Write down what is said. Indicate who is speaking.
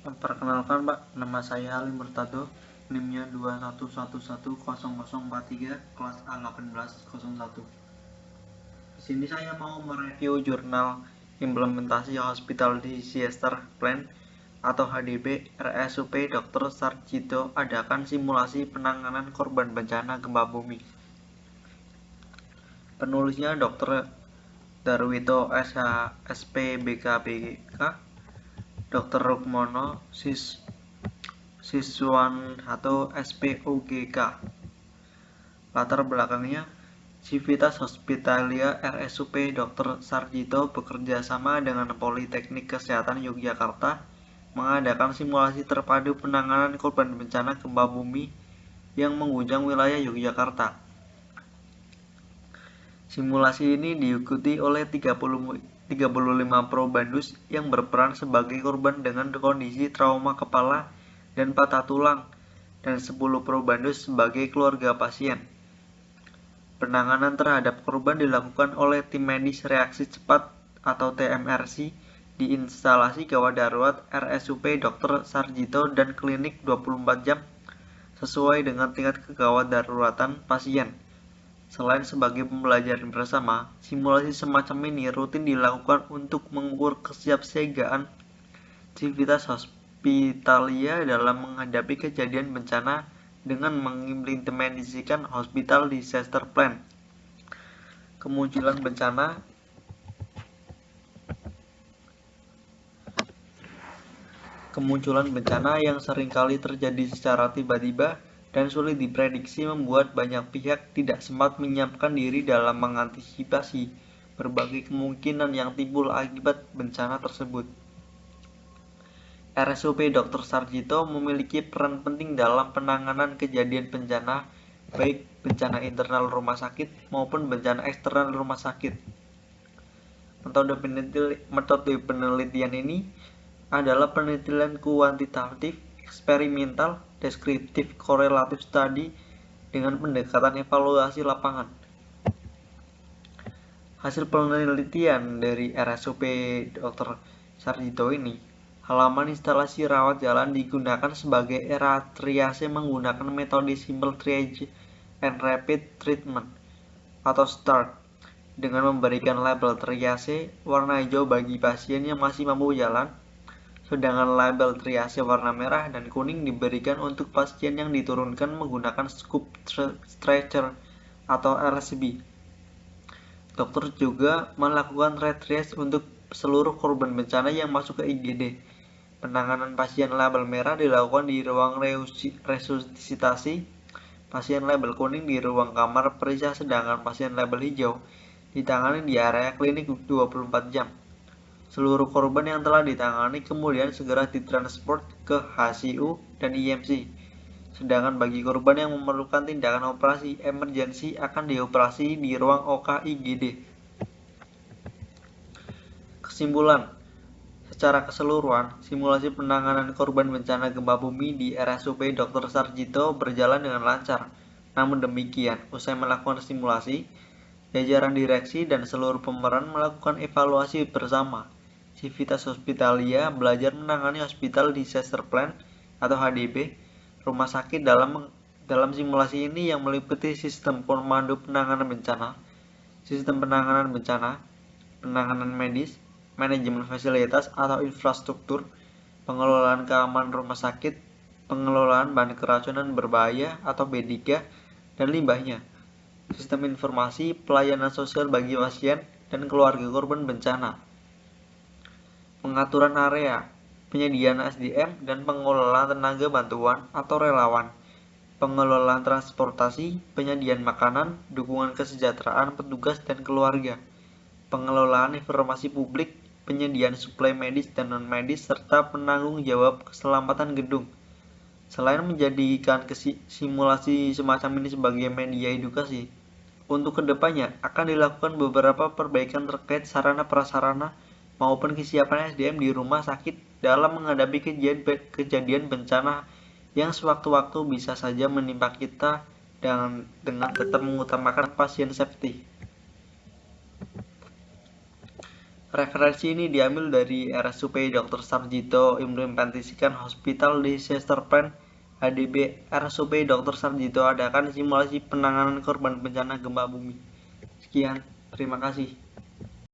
Speaker 1: Perkenalkan Pak, nama saya Ali Murtado, NIM-nya 21110043, kelas A1801. Di sini saya mau mereview jurnal implementasi Hospital Disaster Plan atau HDP RSUP Dr. Sarjito adakan simulasi penanganan korban bencana gempa bumi. Penulisnya Dr. Darwito SH SP BKBK, Dr. Rukmono Siswan atau SPOGK. Latar belakangnya, Civitas Hospitalia RSUP Dr. Sarjito bekerja sama dengan Politeknik Kesehatan Yogyakarta mengadakan simulasi terpadu penanganan korban bencana gempa bumi yang mengguncang wilayah Yogyakarta. Simulasi ini diikuti oleh 35 probandus yang berperan sebagai korban dengan kondisi trauma kepala dan patah tulang, dan 10 probandus sebagai keluarga pasien. Penanganan terhadap korban dilakukan oleh tim medis reaksi cepat atau TMRC di instalasi gawat darurat RSUP Dr. Sarjito dan klinik 24 jam sesuai dengan tingkat kegawat daruratan pasien. Selain sebagai pembelajaran bersama, simulasi semacam ini rutin dilakukan untuk mengukur kesiapsiagaan Civitas Hospitalia dalam menghadapi kejadian bencana dengan mengimplementasikan Hospital Disaster Plan. Kemunculan bencana yang seringkali terjadi secara tiba-tiba dan sulit diprediksi membuat banyak pihak tidak sempat menyiapkan diri dalam mengantisipasi berbagai kemungkinan yang timbul akibat bencana tersebut. RSUP Dr. Sarjito memiliki peran penting dalam penanganan kejadian bencana, baik bencana internal rumah sakit maupun bencana eksternal rumah sakit. Metode penelitian ini adalah penelitian kuantitatif, eksperimental, deskriptif, korelatif studi dengan pendekatan evaluasi lapangan. Hasil penelitian dari RSUP Dr. Sarjito ini, halaman instalasi rawat jalan digunakan sebagai era triase menggunakan metode Simple Triage and Rapid Treatment atau START dengan memberikan label triase warna hijau bagi pasien yang masih mampu jalan, sedangkan label triase warna merah dan kuning diberikan untuk pasien yang diturunkan menggunakan scoop stretcher atau RSB. Dokter juga melakukan retriage untuk seluruh korban bencana yang masuk ke IGD. Penanganan pasien label merah dilakukan di ruang resusitasi, pasien label kuning di ruang kamar periksa, sedangkan pasien label hijau ditangani di area klinik 24 jam. Seluruh korban yang telah ditangani kemudian segera ditransport ke HCU dan IMC. Sedangkan bagi korban yang memerlukan tindakan operasi emergensi akan dioperasi di ruang OK IGD. Kesimpulan, secara keseluruhan, simulasi penanganan korban bencana gempa bumi di RSUP Dr. Sarjito berjalan dengan lancar. Namun demikian, usai melakukan simulasi, jajaran direksi dan seluruh pemeran melakukan evaluasi bersama. Civitas Hospitalia belajar menangani Hospital Disaster Plan atau HDP rumah sakit dalam simulasi ini yang meliputi sistem komando penanganan bencana, sistem penanganan bencana, penanganan medis, manajemen fasilitas atau infrastruktur, pengelolaan keamanan rumah sakit, pengelolaan bahan keracunan berbahaya atau B3 dan limbahnya, sistem informasi, pelayanan sosial bagi pasien dan keluarga korban bencana, pengaturan area, penyediaan SDM dan pengelolaan tenaga bantuan atau relawan, pengelolaan transportasi, penyediaan makanan, dukungan kesejahteraan petugas dan keluarga, pengelolaan informasi publik, penyediaan suplai medis dan non-medis, serta penanggung jawab keselamatan gedung. Selain menjadikan simulasi semacam ini sebagai media edukasi, untuk kedepannya akan dilakukan beberapa perbaikan terkait sarana prasarana maupun kesiapan SDM di rumah sakit dalam menghadapi kejadian bencana yang sewaktu-waktu bisa saja menimpa kita dengan tetap mengutamakan pasien safety. Referensi ini diambil dari RSUP Dr. Sarjito implementasikan Hospital Disaster Plan HDB RSUP Dr. Sarjito adakan simulasi penanganan korban bencana gempa bumi. Sekian, terima kasih.